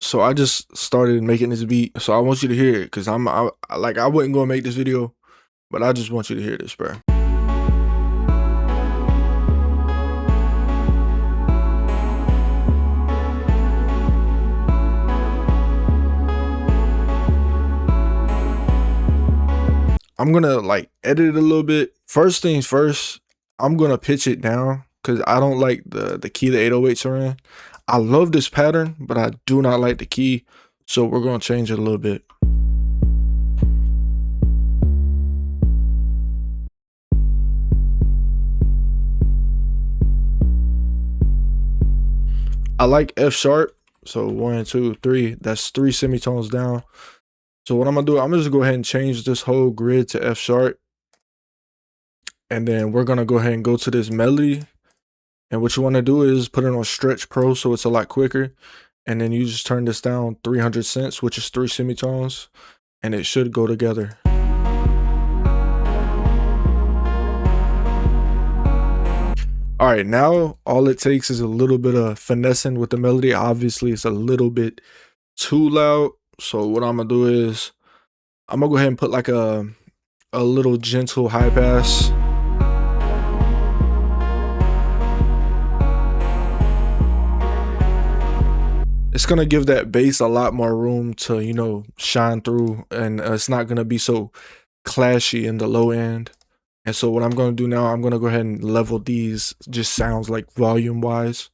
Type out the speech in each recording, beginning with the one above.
So I just started making this beat, so I want you to hear it because like I wasn't gonna make this video, but I just want you to hear this, bro. I'm gonna like edit it a little bit. First things first, I'm gonna pitch it down because I don't like the key the 808s are in. I love this pattern, but I do not like the key, so we're gonna change it a little bit. I like F sharp, so 1, 2, 3. That's 3 semitones down. So what I'm gonna do, I'm gonna just go ahead and change this whole grid to F sharp. And then we're gonna go ahead and go to this melody. And what you wanna do is put it on Stretch Pro so it's a lot quicker. And then you just turn this down 300 cents, which is 3 semitones, and it should go together. All right, now all it takes is a little bit of finessing with the melody. Obviously, it's a little bit too loud. So what I'm gonna do is I'm gonna go ahead and put like a little gentle high pass. It's gonna give that bass a lot more room to, you know, shine through, and it's not gonna be so clashy in the low end. And so what I'm gonna do now, I'm gonna go ahead and level these just sounds like volume wise.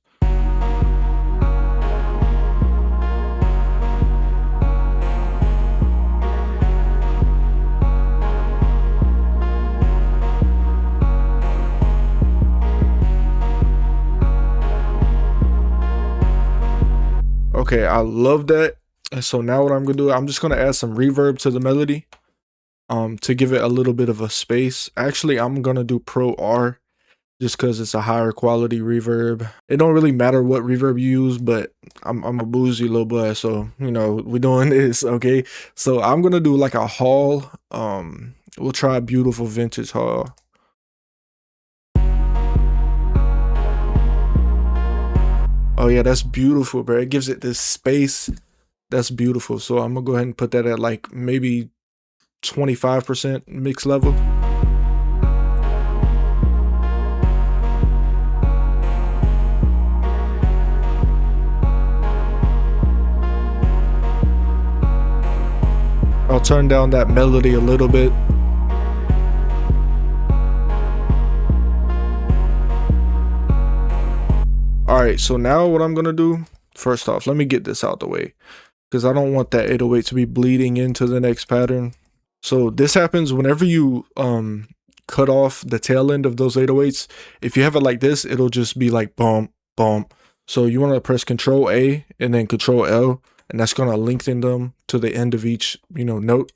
Okay, I love that. And so now what I'm gonna do, I'm just gonna add some reverb to the melody to give it a little bit of a space. Actually, I'm gonna do Pro R just because it's a higher quality reverb. It don't really matter what reverb you use, but I'm a bougie little boy, so you know we're doing this. Okay, so I'm gonna do like a hall. We'll try a beautiful vintage hall. Oh yeah, that's beautiful, bro. It gives it this space. That's beautiful. So I'm gonna go ahead and put that at like maybe 25% mix level. I'll turn down that melody a little bit. All right, so now what I'm gonna do, first off, let me get this out the way because I don't want that 808 to be bleeding into the next pattern. So this happens whenever you cut off the tail end of those 808s. If you have it like this, it'll just be like bump, bump. So you want to press Control A and then Control L, and that's gonna lengthen them to the end of each, you know, note.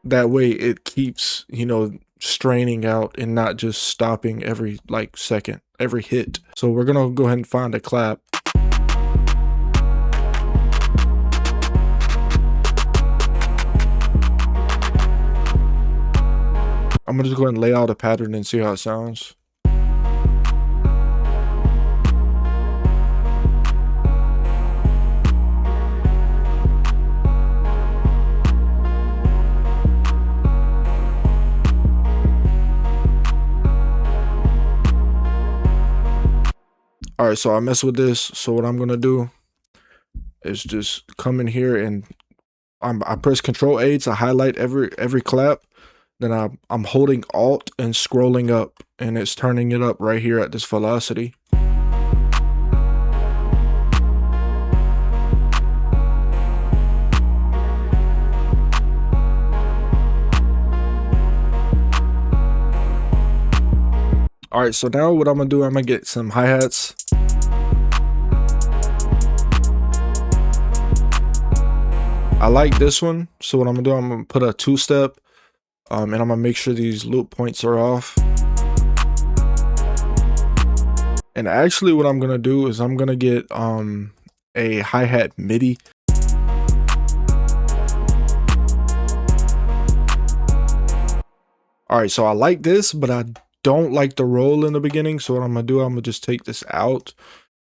That way it keeps, you know, straining out and not just stopping every like second, every hit. So we're gonna go ahead and find a clap. I'm gonna just go ahead and lay out a pattern and see how it sounds. All right, so I mess with this. So what I'm gonna do is just come in here and I press Control A to highlight every clap. Then I'm holding Alt and scrolling up, and it's turning it up right here at this velocity. All right, so now what I'm gonna do, I'm gonna get some hi-hats. I like this one, so what I'm gonna do, I'm gonna put a 2-step, and I'm gonna make sure these loop points are off. And actually what I'm gonna do is I'm gonna get a hi-hat MIDI. All right, so I like this, but I don't like the roll in the beginning. So what I'm gonna do, I'm gonna just take this out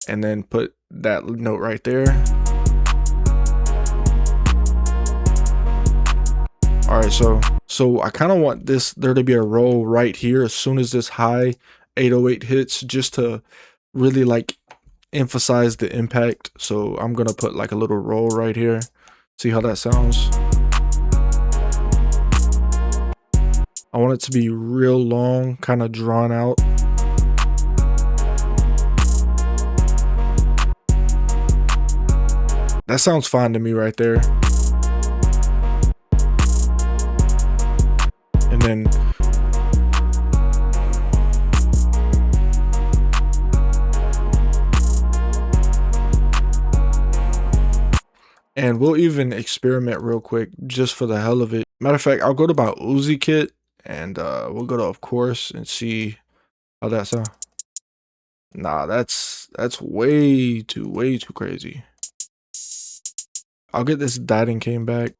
and then put that note right there. right, so I kind of want there to be a roll right here as soon as this high 808 hits, just to really like emphasize the impact. So I'm gonna put like a little roll right here. See how that sounds? I want it to be real long, kind of drawn out. That sounds fine to me right there. And then we'll even experiment real quick just for the hell of it. Matter of fact, I'll go to my Uzi kit and we'll go to of course and see how that sounds. Nah, that's way too crazy. I'll get this died and came back.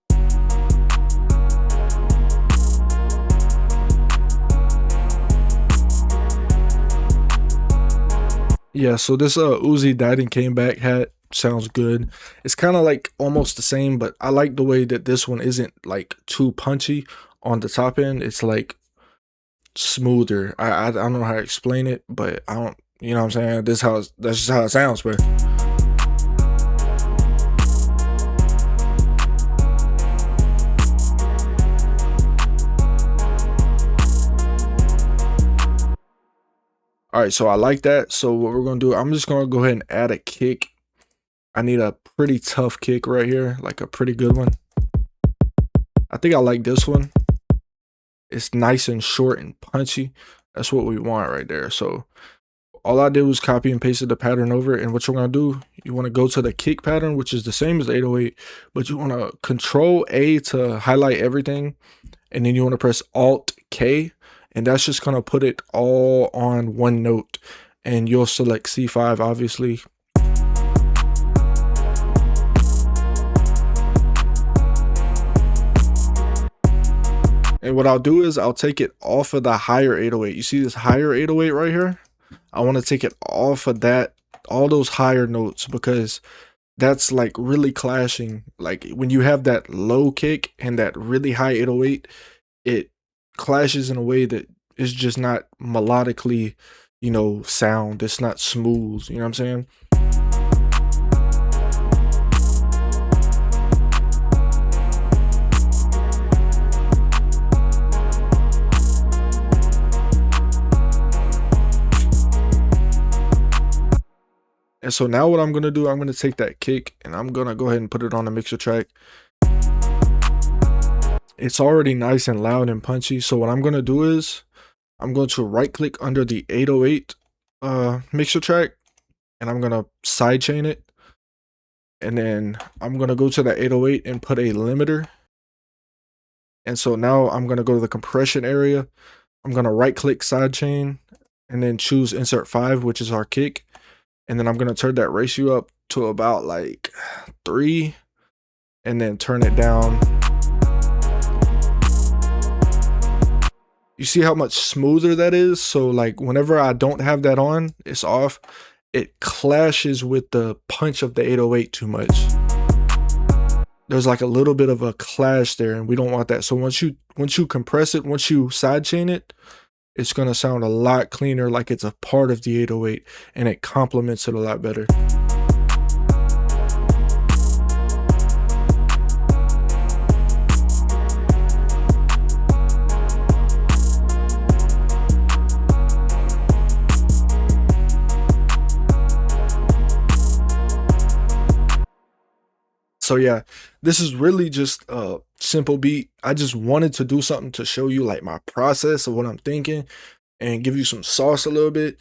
Yeah, so this Uzi died and came back hat sounds good. It's kind of like almost the same, but I like the way that this one isn't like too punchy on the top end. It's like smoother. I don't know how to explain it, but I don't, you know what I'm saying? That's just how it sounds, bro. All right, so I like that. So what we're gonna do, I'm just gonna go ahead and add a kick. I need a pretty tough kick right here, like a pretty good one. I think I like this one. It's nice and short and punchy. That's what we want right there. So all I did was copy and pasted the pattern over, and what you're gonna do, you want to go to the kick pattern, which is the same as 808, but you want to Control A to highlight everything, and then you want to press Alt K, and that's just gonna put it all on one note, and you'll select C5 obviously. And what I'll do is I'll take it off of the higher 808. You see this higher 808 right here? I want to take it off of that, all those higher notes, because that's like really clashing. Like when you have that low kick and that really high 808, it clashes in a way that is just not melodically, you know, sound. It's not smooth, you know what I'm saying? And so now what I'm going to do, I'm going to take that kick and I'm going to go ahead and put it on the mixer track. It's already nice and loud and punchy. So what I'm going to do is I'm going to right click under the 808 mixer track, and I'm going to sidechain it. And then I'm going to go to the 808 and put a limiter. And so now I'm going to go to the compression area. I'm going to right click sidechain and then choose insert 5, which is our kick. And then I'm going to turn that ratio up to about like 3 and then turn it down. You see how much smoother that is? So like whenever I don't have that on, it's off. It clashes with the punch of the 808 too much. There's like a little bit of a clash there, and we don't want that. So once you compress it, once you sidechain it, it's going to sound a lot cleaner, like it's a part of the 808, and it complements it a lot better. So yeah, this is really just a simple beat. I just wanted to do something to show you like my process of what I'm thinking and give you some sauce a little bit.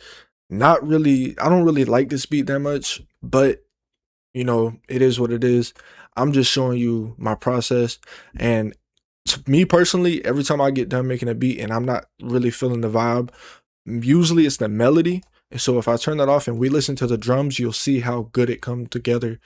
Not really, I don't really like this beat that much, but you know, it is what it is. I'm just showing you my process. And to me personally, every time I get done making a beat and I'm not really feeling the vibe, usually it's the melody. And so if I turn that off and we listen to the drums, you'll see how good it comes together.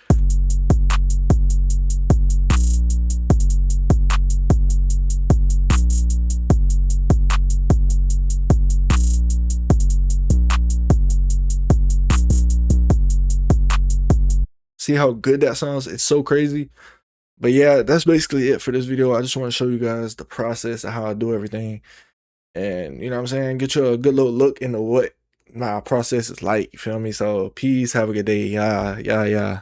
See how good that sounds? It's so crazy. But yeah, that's basically it for this video. I just want to show you guys the process of how I do everything. And you know what I'm saying? Get you a good little look into what my process is like. You feel me? So peace. Have a good day. Yeah, yeah, yeah.